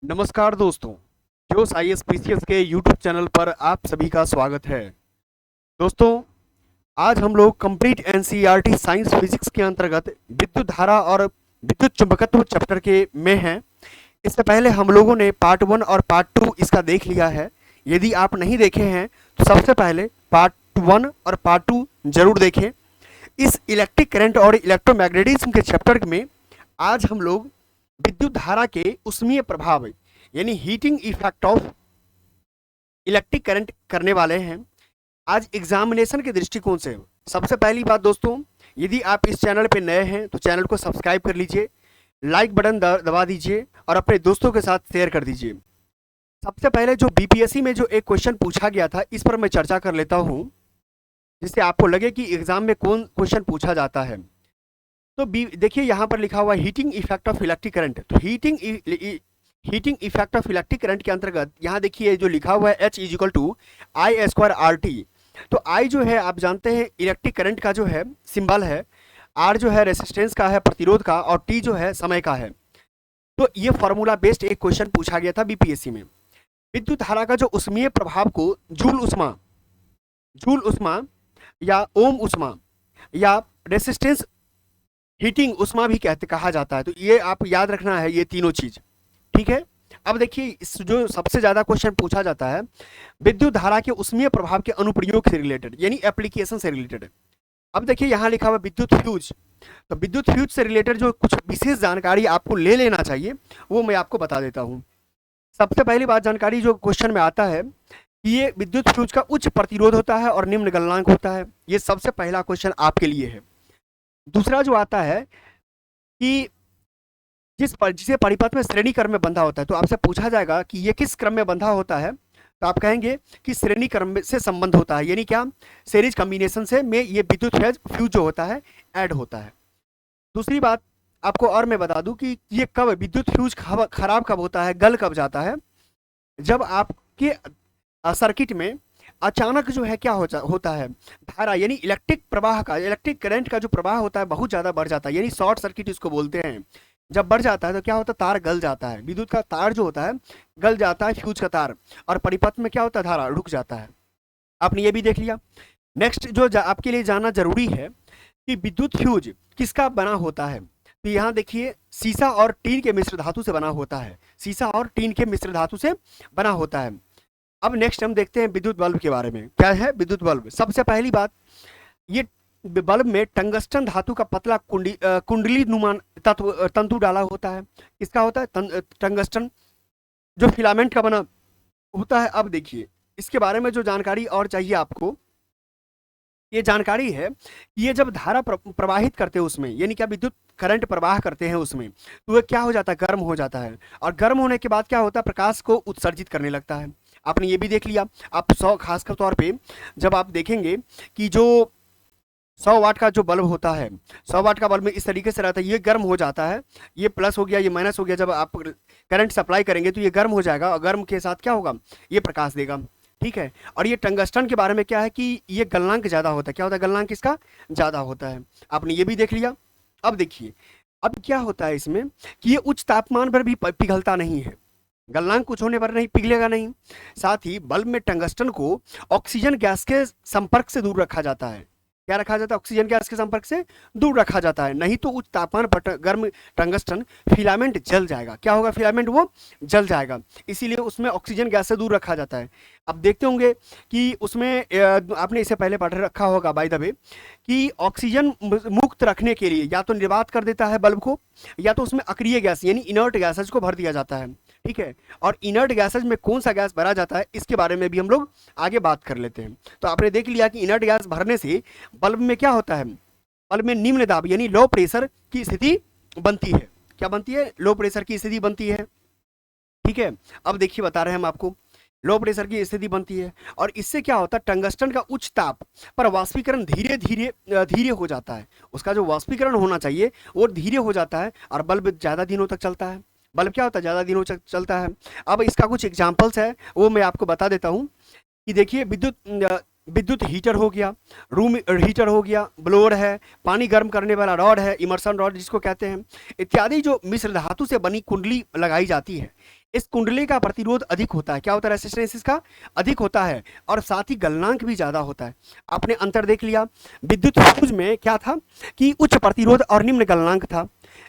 नमस्कार दोस्तों। जोश IAS के यूट्यूब चैनल पर आप सभी का स्वागत है। दोस्तों, आज हम लोग कंप्लीट NCERT साइंस फिजिक्स के अंतर्गत विद्युत धारा और विद्युत चुंबकत्व चैप्टर के में हैं। इससे पहले हम लोगों ने पार्ट 1 और पार्ट 2 इसका देख लिया है। यदि आप नहीं देखे हैं तो सबसे पहले पार्ट 1 और पार्ट 2 जरूर देखें। इस इलेक्ट्रिक करंट और इलेक्ट्रोमैग्नेटिज्म के चैप्टर में आज हम लोग विद्युत धारा के उष्मीय प्रभाव यानी heating effect of electric current करने वाले हैं आज एग्जामिनेशन के दृष्टिकोण से। सबसे पहली बात दोस्तों, यदि आप इस चैनल पे नए हैं तो चैनल को सब्सक्राइब कर लीजिए, लाइक बटन दबा दीजिए और अपने दोस्तों के साथ शेयर कर दीजिए। सबसे पहले जो बीपीएससी में जो एक क्वेश्चन पूछा गया था इस पर मैं चर्चा कर लेता हूँ, जिससे आपको लगे कि एग्जाम में कौन क्वेश्चन पूछा जाता है। तो देखिए यहाँ पर लिखा हुआ heating effect of electric current. तो heating effect of electric current के अंतर्गत यहाँ देखिए जो लिखा हुआ है H is equal to I square R T. तो आई जो है आप जानते हैं इलेक्ट्रिक करंट का जो है सिंबल है, आर जो है रेसिस्टेंस का है, प्रतिरोध का, और टी जो है समय का है। तो ये फॉर्मूला बेस्ड एक क्वेश्चन पूछा गया था बीपीएससी में। विद्युत धारा का जो उष्मीय प्रभाव को जूल उष्मा या ओम उष्मा या रेसिस्टेंस हीटिंग उष्मा भी कहा जाता है। तो ये आप याद रखना है, ये तीनों चीज। ठीक है। अब देखिए इस जो सबसे ज्यादा क्वेश्चन पूछा जाता है विद्युत धारा के उष्मीय प्रभाव के अनुप्रयोग से रिलेटेड यानी एप्लीकेशन से रिलेटेड। अब देखिए यहाँ लिखा हुआ विद्युत फ्यूज। तो विद्युत फ्यूज से रिलेटेड जो कुछ विशेष जानकारी आपको ले लेना चाहिए वो मैं आपको बता देता हूँ। सबसे पहली बात जानकारी जो क्वेश्चन में आता है कि ये विद्युत फ्यूज का उच्च प्रतिरोध होता है और निम्न गलनांक होता है। ये सबसे पहला क्वेश्चन आपके लिए है। दूसरा जो आता है कि जिसे परिपथ में श्रेणी क्रम में बंधा होता है, तो आपसे पूछा जाएगा कि ये किस क्रम में बंधा होता है, तो आप कहेंगे कि श्रेणी क्रम से संबंध होता है, यानी क्या सीरीज कॉम्बिनेशन से में ये विद्युत फ्यूज जो होता है ऐड होता है। दूसरी बात आपको और मैं बता दूं कि ये कब विद्युत फ्यूज खराब कब होता है, गल कब जाता है, जब आपके सर्किट में अचानक जो है क्या होता है धारा यानी इलेक्ट्रिक प्रवाह का, इलेक्ट्रिक करंट का जो प्रवाह होता है बहुत ज्यादा बढ़ जाता है, यानी शॉर्ट सर्किट इसको बोलते हैं। जब बढ़ जाता है तो क्या होता है, तार गल जाता है, विद्युत का तार जो होता है गल जाता है, फ्यूज का तार, और परिपथ में क्या होता है, धारा रुक जाता है। आपने ये भी देख लिया। नेक्स्ट जो आपके लिए जानना जरूरी है कि विद्युत फ्यूज किसका बना होता है। तो यहाँ देखिए सीसा और टीन के मिश्र धातु से बना होता है, सीसा और टीन के मिश्र धातु से बना होता है। अब नेक्स्ट हम देखते हैं विद्युत बल्ब के बारे में। क्या है विद्युत बल्ब? सबसे पहली बात, ये बल्ब में टंगस्टन धातु का पतला कुंडली नुमान तंतु डाला होता है। किसका होता है? टंगस्टन, जो फिलामेंट का बना होता है। अब देखिए इसके बारे में जो जानकारी और चाहिए आपको, ये जानकारी है कि ये जब धारा प्रवाहित करते हैं उसमें, यानी क्या विद्युत करंट प्रवाह करते हैं उसमें, तो वह क्या हो जाता है, गर्म हो जाता है, और गर्म होने के बाद क्या होता है, प्रकाश को उत्सर्जित करने लगता है। आपने ये भी देख लिया। आप खासकर तौर पे जब आप देखेंगे कि जो 100 वाट का जो बल्ब होता है, 100 वाट का बल्ब में इस तरीके से रहता है, ये गर्म हो जाता है, ये प्लस हो गया, ये माइनस हो गया। जब आप करंट सप्लाई करेंगे तो ये गर्म हो जाएगा, और गर्म के साथ क्या होगा, ये प्रकाश देगा। ठीक है। और ये टंगस्टन के बारे में क्या है कि ये गलनांक ज्यादा होता है। क्या होता है, गलनांक इसका ज्यादा होता है। आपने ये भी देख लिया। अब देखिए अब क्या होता है इसमें कि ये उच्च तापमान पर भी पिघलता नहीं है, गलनांक कुछ होने पर नहीं पिघलेगा नहीं। साथ ही बल्ब में टंगस्टन को ऑक्सीजन गैस के संपर्क से दूर रखा जाता है। क्या रखा जाता है? ऑक्सीजन गैस के संपर्क से दूर रखा जाता है, नहीं तो उच्च तापमान पर गर्म टंगस्टन फिलामेंट जल जाएगा। क्या होगा, फिलामेंट वो जल जाएगा, इसीलिए उसमें ऑक्सीजन गैस से दूर रखा जाता है। अब देखते होंगे कि उसमें आपने इसे पहले पढ़ रखा होगा बाय द वे, कि ऑक्सीजन मुक्त रखने के लिए या तो निर्वात कर देता है बल्ब को, या तो उसमें अक्रिय गैस यानी इनर्ट गैसेज को भर दिया जाता है। ठीक है। और इनर्ट गैसेज में कौन सा गैस भरा जाता है इसके बारे में भी हम लोग आगे बात कर लेते हैं। तो आपने देख लिया कि इनर्ट गैस भरने से बल्ब में क्या होता है, बल्ब में निम्न दाब यानी लो प्रेशर की स्थिति बनती है। क्या बनती है? लो प्रेशर की स्थिति बनती है। ठीक है। अब देखिए बता रहे हैं हम आपको, लो प्रेशर की स्थिति बनती है, और इससे क्या होता है, टंगस्टन का उच्च ताप पर वाष्पीकरण धीरे धीरे धीरे हो जाता है। उसका जो वाष्पीकरण होना चाहिए वो धीरे हो जाता है, और बल्ब ज्यादा दिनों तक चलता है। बल्ब क्या होता है, ज्यादा दिनों तक चलता है। अब इसका कुछ एग्जाम्पल्स है वो मैं आपको बता देता हूँ कि देखिए विद्युत हीटर हो गया, रूम हीटर हो गया, ब्लोअर है, पानी गर्म करने वाला रॉड है, इमर्सन रॉड जिसको कहते हैं, इत्यादि जो मिश्र धातु से बनी कुंडली लगाई जाती है। इस कुंडली का प्रतिरोध अधिक होता है। क्या होता है? रेसिस्टेंस इसका अधिक होता है और साथ ही गलनांक भी ज्यादा होता है। आपने अंतर देख लिया। विद्युत फ्यूज में क्या था कि उच्च प्रतिरोध और निम्न गलनांक था।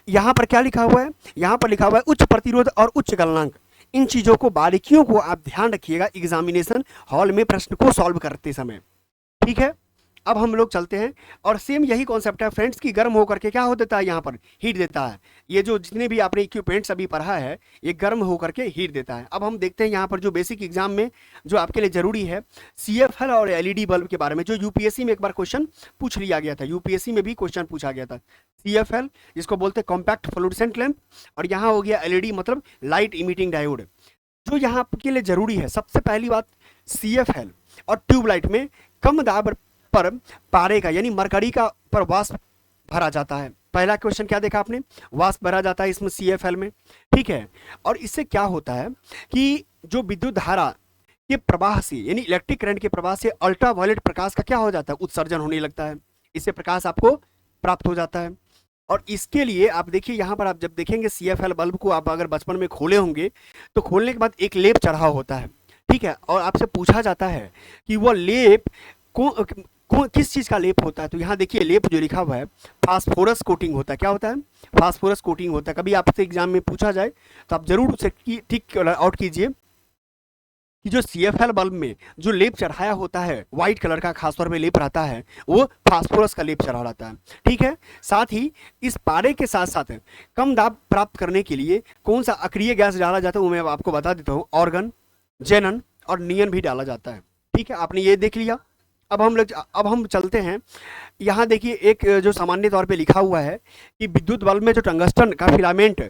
यहां पर क्या लिखा हुआ है? यहां पर लिखा हुआ है उच्च प्रतिरोध और उच्च गलनांक। इन चीजों को, बारीकियों को आप ध्यान रखिएगा एग्जामिनेशन हॉल में प्रश्न को सॉल्व करते समय। ठीक है, अब हम लोग चलते हैं और सेम यही कॉन्सेप्ट है फ्रेंड्स की गर्म होकर के क्या हो देता है? यहाँ पर हीट देता है। ये जो जितने भी आपने इक्विपमेंट्स अभी पढ़ा है ये गर्म होकर के हीट देता है। अब हम देखते हैं यहाँ पर जो बेसिक एग्जाम में जो आपके लिए जरूरी है CFL और LED बल्ब के बारे में, जो यूपीएससी में एक बार क्वेश्चन पूछ लिया गया था। यूपीएससी में भी क्वेश्चन पूछा गया था। CFL जिसको बोलते हैं कॉम्पैक्ट फ्लोरोसेंट लैंप, और यहाँ हो गया LED मतलब लाइट इमिटिंग डायोड। जो यहाँ आपके लिए जरूरी है, सबसे पहली बात, CFL और ट्यूबलाइट में कम दाब पर पारे का यानी मरकरी का पर वाष्प भरा जाता है। पहला क्वेश्चन क्या देखा आपने? वाष्प भरा जाता है इसमें CFL में। ठीक है, और इससे क्या होता है कि जो विद्युत धारा के प्रवाह से यानी इलेक्ट्रिक करंट के प्रवाह से अल्ट्रावायलेट प्रकाश का क्या हो जाता है? उत्सर्जन होने लगता है। इससे प्रकाश आपको प्राप्त हो जाता है। और इसके लिए आप देखिए यहाँ पर, आप जब देखेंगे CFL बल्ब को, आप अगर बचपन में खोले होंगे तो खोलने के बाद एक लेप चढ़ा होता है। ठीक है, और आपसे पूछा जाता है कि वह लेप किस चीज का लेप होता है? तो यहाँ देखिए लेप जो लिखा हुआ है फास्फोरस कोटिंग होता है। क्या होता है? फास्फोरस कोटिंग होता है। कभी आपसे एग्जाम में पूछा जाए तो आप जरूर उसे ठीक आउट कीजिए कि जो CFL बल्ब में जो लेप चढ़ाया होता है व्हाइट कलर का, खासतौर पे लेप रहता है, वो फास्फोरस का लेप चढ़ा रहता है। ठीक है, साथ ही इस पारे के साथ साथ कम दाब प्राप्त करने के लिए कौन सा अक्रिय गैस डाला जाता है वो मैं आपको बता देता हूँ। ऑर्गन, जेनन और नियन भी डाला जाता है। ठीक है, आपने ये देख लिया। अब हम चलते हैं। यहाँ देखिए एक जो सामान्य तौर पे लिखा हुआ है कि विद्युत बल्ब में जो टंगस्टन का फिलामेंट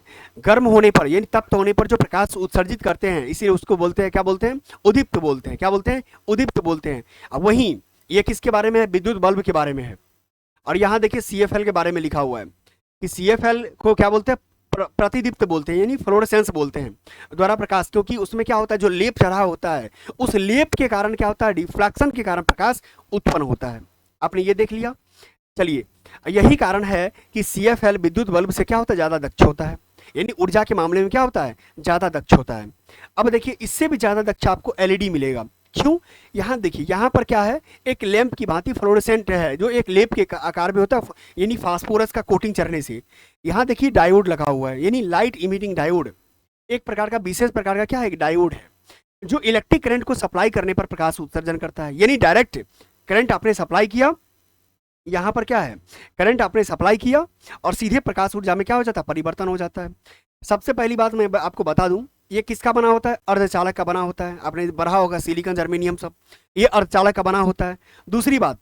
गर्म होने पर यानी तप्त होने पर जो प्रकाश उत्सर्जित करते हैं, इसीलिए उसको बोलते हैं, क्या बोलते हैं? उद्दीप्त बोलते हैं। क्या बोलते हैं? उद्दीप्त बोलते हैं। अब वहीं ये किसके बारे में है? विद्युत बल्ब के बारे में है। और यहाँ देखिए CFL के बारे में लिखा हुआ है कि CFL को क्या बोलते हैं? प्रतिदीप्त बोलते हैं यानी फ्लोरोसेंस बोलते हैं, द्वारा प्रकाश। क्योंकि उसमें क्या होता है, जो लेप चढ़ा होता है उस लेप के कारण क्या होता है? डिफ्लेक्शन के कारण प्रकाश उत्पन्न होता है। आपने ये देख लिया। चलिए, यही कारण है कि CFL विद्युत बल्ब से क्या होता है? ज्यादा दक्ष होता है, यानी ऊर्जा के मामले में क्या होता है? ज्यादा दक्ष होता है। अब देखिए इससे भी ज्यादा दक्ष आपको LED मिलेगा। क्यों? यहाँ देखिए, यहाँ पर क्या है? एक लैंप की भांति फ्लोरोसेंट है जो एक लेप के आकार में होता है, यानी फास्फोरस का कोटिंग चढ़ने से। यहाँ देखिए डायोड लगा हुआ है, यानी लाइट इमिटिंग डायोड। एक प्रकार का, विशेष प्रकार का क्या है? एक डायोड है जो इलेक्ट्रिक करंट को सप्लाई करने पर प्रकाश उत्सर्जन करता है। यानी डायरेक्ट करंट आपने सप्लाई किया, यहाँ पर क्या है? करंट आपने सप्लाई किया और सीधे प्रकाश ऊर्जा में क्या हो जाता है? परिवर्तन हो जाता है। सबसे पहली बात मैं आपको बता दूं, ये किसका बना होता है? अर्धचालक का बना होता है। आपने पढ़ा होगा सिलिकॉन, जर्मेनियम सब, ये अर्धचालक का बना होता है। दूसरी बात,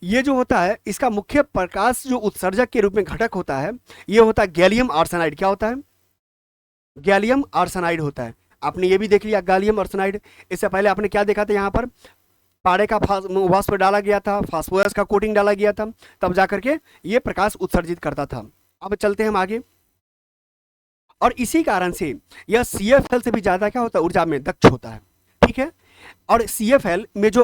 ये जो होता है इसका मुख्य प्रकाश जो उत्सर्जक के रूप में घटक होता है, ये होता है गैलियम आर्सेनाइड। क्या होता है? गैलियम आर्सेनाइड होता है। आपने ये भी देख लिया गैलियम आर्सेनाइड। इससे पहले आपने क्या देखा था? यहाँ पर पारे का वाष्प डाला गया था, फास्फोरस का कोटिंग डाला गया था, तब जाकर के ये प्रकाश उत्सर्जित करता था। अब चलते हैं हम आगे। और इसी कारण से यह CFL से भी ज्यादा क्या होता है? ऊर्जा में दक्ष होता है। ठीक है, और CFL में जो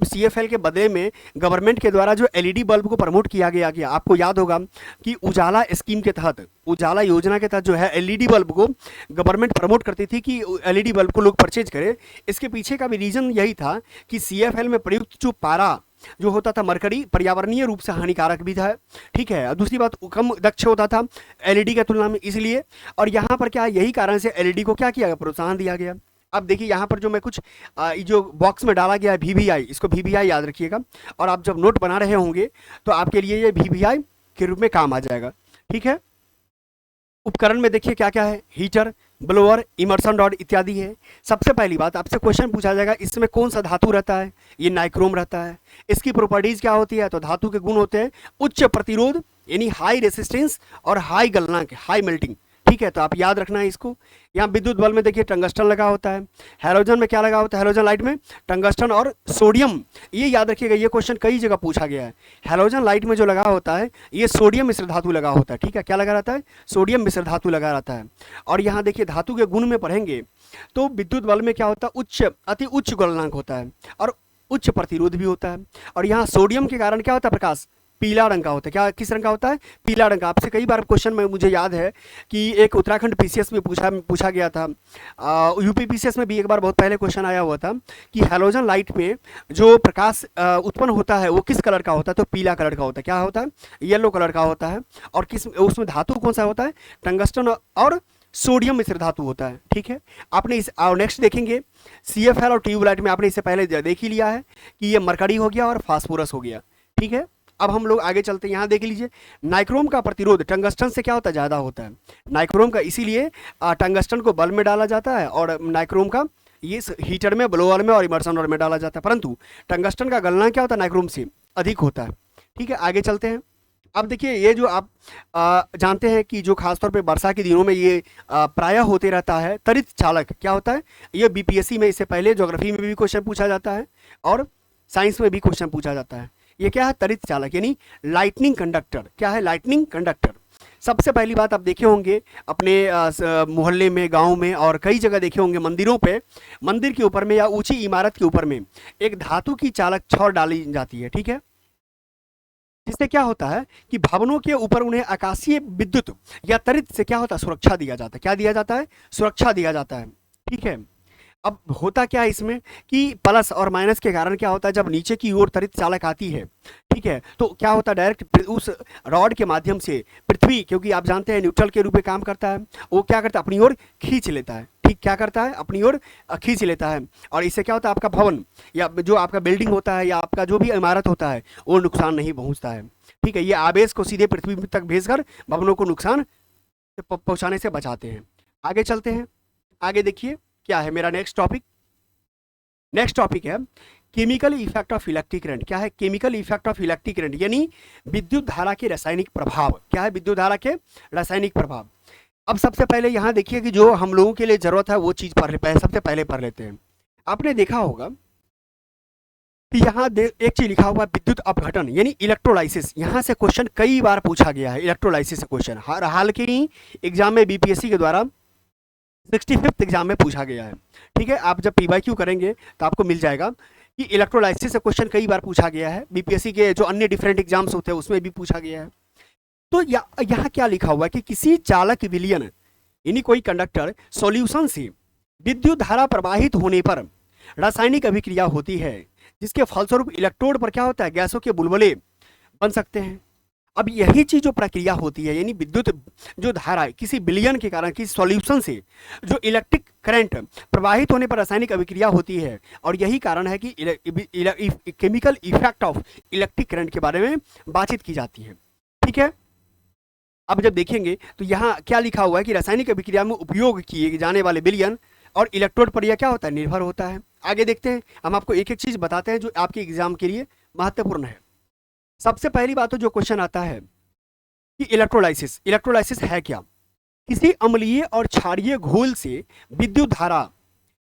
CFL के बदले में गवर्नमेंट के द्वारा जो LED बल्ब को प्रमोट किया गया, आपको याद होगा कि उजाला स्कीम के तहत, उजाला योजना के तहत जो है LED बल्ब को गवर्नमेंट प्रमोट करती थी कि LED बल्ब को लोग परचेज करें। इसके पीछे का भी रीजन यही था कि CFL में प्रयुक्त जो पारा जो होता था मरकरी, पर्यावरणीय रूप से हानिकारक भी था। ठीक है, दूसरी बात कम दक्ष होता था LED की तुलना में, इसलिए। और यहाँ पर क्या, यही कारण से LED को क्या किया गया? प्रोत्साहन दिया गया। अब देखिए यहाँ पर जो मैं कुछ जो बॉक्स में डाला गया है VVI, इसको VVI याद रखिएगा, और आप जब नोट बना रहे होंगे तो आपके लिए ये VVI के रूप में काम आ जाएगा। ठीक है, उपकरण में देखिए क्या क्या है? हीटर, ब्लोअर, इमर्सन रॉड इत्यादि है। सबसे पहली बात आपसे क्वेश्चन पूछा जाएगा इसमें कौन सा धातु रहता है? ये नाइक्रोम रहता है। इसकी प्रॉपर्टीज क्या होती है? तो धातु के गुण होते हैं उच्च प्रतिरोध यानी हाई रेसिस्टेंस और हाई गलनांक, हाई मेल्टिंग। ठीक है, तो आप याद रखना है इसको। यहाँ विद्युत बल्ब में देखिए टंगस्टन लगा होता है। हैलोजन में क्या लगा होता है? हैलोजन लाइट में टंगस्टन और सोडियम। ये याद रखिएगा, ये क्वेश्चन कई जगह पूछा गया है। हैलोजन लाइट में जो लगा होता है ये सोडियम मिश्र धातु लगा होता है। ठीक है, क्या लगा रहता है? सोडियम मिश्र धातु लगा रहता है। और यहाँ देखिए धातु के गुण में पढ़ेंगे तो विद्युत बल्ब में क्या होता है? अति उच्च गलनांक होता है और उच्च प्रतिरोध भी होता है। और यहाँ सोडियम के कारण क्या होता है? प्रकाश पीला रंग का होता है। क्या किस रंग का होता है? पीला रंग का। आपसे कई बार क्वेश्चन में मुझे याद है कि एक उत्तराखंड पीसीएस में पूछा गया था, यूपी पीसीएस में भी एक बार बहुत पहले क्वेश्चन आया हुआ था कि हैलोजन लाइट में जो प्रकाश उत्पन्न होता है वो किस कलर का होता है? तो पीला कलर का होता है। क्या होता है? येलो कलर का होता है। और किस उसमें धातु कौन सा होता है? टंगस्टन और सोडियम मिश्र धातु होता है। ठीक है, आपने इस नेक्स्ट देखेंगे CFL और ट्यूबलाइट में आपने इससे पहले देख ही लिया है कि ये मरकरी हो गया और फास्फोरस हो गया। ठीक है, अब हम लोग आगे चलते हैं। यहाँ देख लीजिए, नाइक्रोम का प्रतिरोध टंगस्टन से क्या होता है? ज़्यादा होता है नाइक्रोम का, इसीलिए टंगस्टन को बल्ब में डाला जाता है और नाइक्रोम का ये हीटर में, ब्लोअर में और इमर्सन में डाला जाता है, परंतु टंगस्टन का गलना क्या होता है? नाइक्रोम से अधिक होता है। ठीक है, आगे चलते हैं। अब देखिए, ये जो आप जानते हैं कि जो खासतौर पे वर्षा के दिनों में ये प्रायः होते रहता है, तरित चालक क्या होता है? ये बीपीएससी में इससे पहले ज्योग्राफी में भी क्वेश्चन पूछा जाता है और साइंस में भी क्वेश्चन पूछा जाता है। ये क्या है? तरित चालक यानी लाइटनिंग कंडक्टर। क्या है? Lightning conductor. सबसे पहली बात आप देखे होंगे अपने मोहल्ले में, गांव में और कई जगह देखे होंगे, मंदिरों पे, मंदिर के ऊपर में या ऊंची इमारत के ऊपर में एक धातु की चालक छड़ डाली जाती है। ठीक है, जिससे क्या होता है कि भवनों के ऊपर उन्हें आकाशीय विद्युत या तरित से क्या होता है? सुरक्षा दिया जाता है। क्या दिया जाता है? सुरक्षा दिया जाता है। ठीक है, अब होता क्या है इसमें कि प्लस और माइनस के कारण क्या होता है, जब नीचे की ओर त्वरित चालक आती है, ठीक है, तो क्या होता है, डायरेक्ट उस रॉड के माध्यम से पृथ्वी, क्योंकि आप जानते हैं न्यूट्रल के रूप में काम करता है, वो क्या करता है? अपनी ओर खींच लेता है। ठीक, क्या करता है? अपनी ओर खींच लेता है, और इससे क्या होता है, आपका भवन या जो आपका बिल्डिंग होता है या आपका जो भी इमारत होता है वो नुकसान नहीं पहुंचता है। ठीक है, ये आवेश को सीधे पृथ्वी तक भेजकर भवनों को नुकसान पहुंचाने से बचाते हैं। आगे चलते हैं। आगे देखिए क्या है मेरा नेक्स्ट टॉपिक। नेक्स्ट टॉपिक है chemical effect of electric current. क्या है? Chemical effect of electric current यानी विद्युत धारा के रासायनिक प्रभाव। क्या है? विद्युत धारा के रासायनिक प्रभाव। अब सबसे पहले यहां देखिए कि जो हम लोगों के लिए जरूरत है वो चीज सबसे पहले पढ़ लेते हैं। आपने देखा होगा कि यहाँ एक चीज लिखा हुआ है विद्युत अपघटन यानी इलेक्ट्रोलाइसिस। यहाँ से क्वेश्चन कई बार पूछा गया है, इलेक्ट्रोलाइसिस से क्वेश्चन हाल के ही एग्जाम में बीपीएससी के द्वारा 65th एग्जाम में पूछा गया है। ठीक है, आप जब पीवाईक्यू करेंगे तो आपको मिल जाएगा कि इलेक्ट्रोलाइसिस से क्वेश्चन कई बार पूछा गया है। बीपीएससी के जो अन्य डिफरेंट एग्जाम्स होते हैं उसमें भी पूछा गया है। तो यहाँ क्या लिखा हुआ है कि किसी चालक विलयन यानी कोई कंडक्टर सॉल्यूशन से विद्युत धारा प्रवाहित होने पर रासायनिक अभिक्रिया होती है, जिसके फलस्वरूप इलेक्ट्रोड पर क्या होता है? गैसों के बुलबुले बन सकते हैं। अब यही चीज जो प्रक्रिया होती है यानी विद्युत जो धारा है किसी विलयन के कारण, किसी सॉल्यूशन से जो इलेक्ट्रिक करंट प्रवाहित होने पर रासायनिक अभिक्रिया होती है, और यही कारण है कि chemical effect of electric current के बारे में बातचीत की जाती है। ठीक है, अब जब देखेंगे तो यहाँ क्या लिखा हुआ है कि रासायनिक अभिक्रिया में उपयोग किए जाने वाले विलयन और इलेक्ट्रोड पर यह क्या होता है? निर्भर होता है। आगे देखते हैं, हम आपको एक एक चीज बताते हैं जो आपके एग्जाम के लिए महत्वपूर्ण है। सबसे पहली बात तो जो क्वेश्चन आता है कि इलेक्ट्रोलाइसिस, इलेक्ट्रोलाइसिस है क्या? किसी अम्लीय और क्षारीय घोल से विद्युत धारा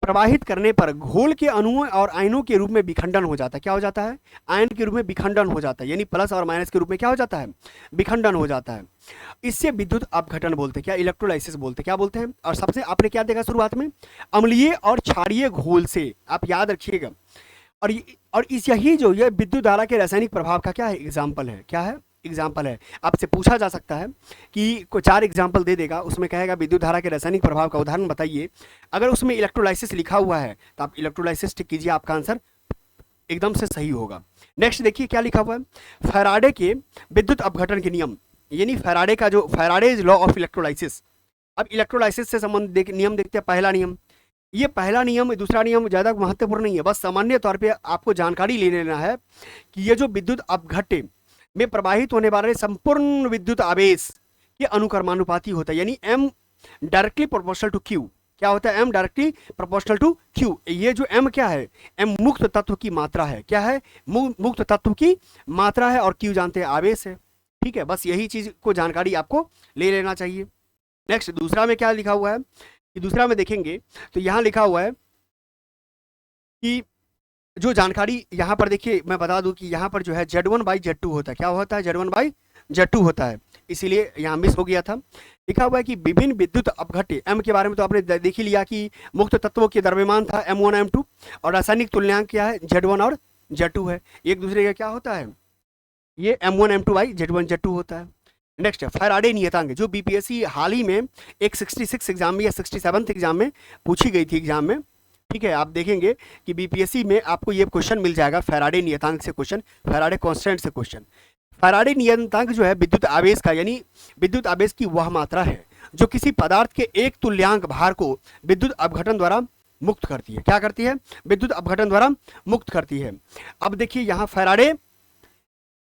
प्रवाहित करने पर घोल के अणुओं और आयनों के रूप में विखंडन हो जाता है। क्या हो जाता है? आयन के रूप में विखंडन हो जाता है, यानी प्लस और माइनस के रूप में क्या हो जाता है? विखंडन हो जाता है। इससे विद्युत अपघटन बोलते हैं। क्या? इलेक्ट्रोलाइसिस बोलते हैं। क्या बोलते हैं? और सबसे आपने क्या देखा शुरुआत में? अम्लीय और क्षारीय घोल से, आप याद रखिएगा। और इस यही जो ये विद्युत धारा के रासायनिक प्रभाव का क्या है? एग्जाम्पल है। क्या है? एग्जाम्पल है। आपसे पूछा जा सकता है कि कोई 4 एग्जाम्पल दे देगा, उसमें कहेगा विद्युत धारा के रासायनिक प्रभाव का उदाहरण बताइए। अगर उसमें इलेक्ट्रोलाइसिस लिखा हुआ है तो आप इलेक्ट्रोलाइसिस टिक कीजिए, आपका आंसर एकदम से सही होगा। नेक्स्ट देखिए क्या लिखा हुआ है, फैराडे के विद्युत अपघटन के नियम, यानी फैराडे का जो फैराडेज लॉ ऑफ इलेक्ट्रोलाइसिस। अब इलेक्ट्रोलाइसिस से संबंधित नियम देखते हैं। पहला नियम, ये पहला नियम, दूसरा नियम ज़्यादा महत्वपूर्ण नहीं है, बस सामान्य तौर पे आपको जानकारी ले लेना है कि ये जो विद्युत अपघट्य में प्रवाहित होने वाले संपूर्ण विद्युत आवेश के अनुक्रमानुपाती होता है, यानी M directly proportional to Q। क्या होता है? M directly proportional to Q। ये जो M क्या है? M मुक्त तत्व की मात्रा है। क्या है? मुक्त तत्व की मात्रा है, और Q जानते हैं आवेश है। ठीक है, बस यही चीज को जानकारी आपको ले लेना चाहिए। नेक्स्ट दूसरा में क्या लिखा हुआ है कि दूसरा में देखेंगे तो यहाँ लिखा हुआ है कि जो जानकारी यहाँ पर देखिए, मैं बता दूं कि यहाँ पर जो है Z1/Z2 होता है। क्या होता है? Z1/Z2 होता है, इसीलिए यहाँ मिस हो गया था। लिखा हुआ है कि विभिन्न विद्युत अपघट्य, M के बारे में तो आपने देख ही लिया कि मुक्त तत्वों के द्रव्यमान था M1 M2, और रासायनिक तुल्यांक क्या है? Z1 और Z2 है। एक दूसरे का क्या होता है? ये M1 M2 by Z1 Z2 होता है। नेक्स्ट है फैराडे नियतांक, जो बीपीएससी हाल ही में एक 66 एग्जाम में या 67 एग्जाम में पूछी गई थी एग्जाम में। ठीक है, आप देखेंगे कि बीपीएससी में आपको ये क्वेश्चन मिल जाएगा, फैराडे नियतांक से क्वेश्चन, फैराडे कांस्टेंट से क्वेश्चन। फैराडे नियतांक जो है विद्युत आवेश का, यानी विद्युत आवेश की वह मात्रा है जो किसी पदार्थ के एक तुल्यांक भार को विद्युत अपघटन द्वारा मुक्त करती है। क्या करती है? विद्युत अपघटन द्वारा मुक्त करती है। अब देखिए यहाँ फैराडे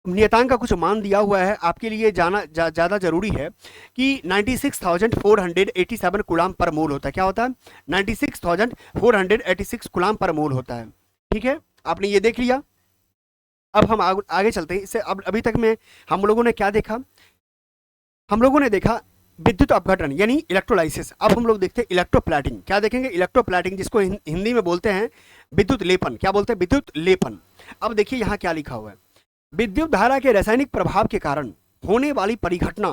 नियतांक का कुछ मान दिया हुआ है, आपके लिए जाना ज़्यादा जरूरी है कि 96,487 कूलाम पर मोल होता है। क्या होता है? 96,486 कूलाम पर मोल होता है। ठीक है, आपने ये देख लिया। अब हम आगे चलते हैं। इससे अब अभी तक में हम लोगों ने क्या देखा? हम लोगों ने देखा विद्युत अपघटन यानी इलेक्ट्रोलाइसिस। अब हम लोग देखते हैं इलेक्ट्रोप्लेटिंग। क्या देखेंगे? इलेक्ट्रोप्लेटिंग, जिसको हिंदी में बोलते हैं विद्युत लेपन। क्या बोलते हैं? विद्युत लेपन। अब देखिए यहाँ क्या लिखा हुआ है, विद्युत धारा के रासायनिक प्रभाव के कारण होने वाली परिघटना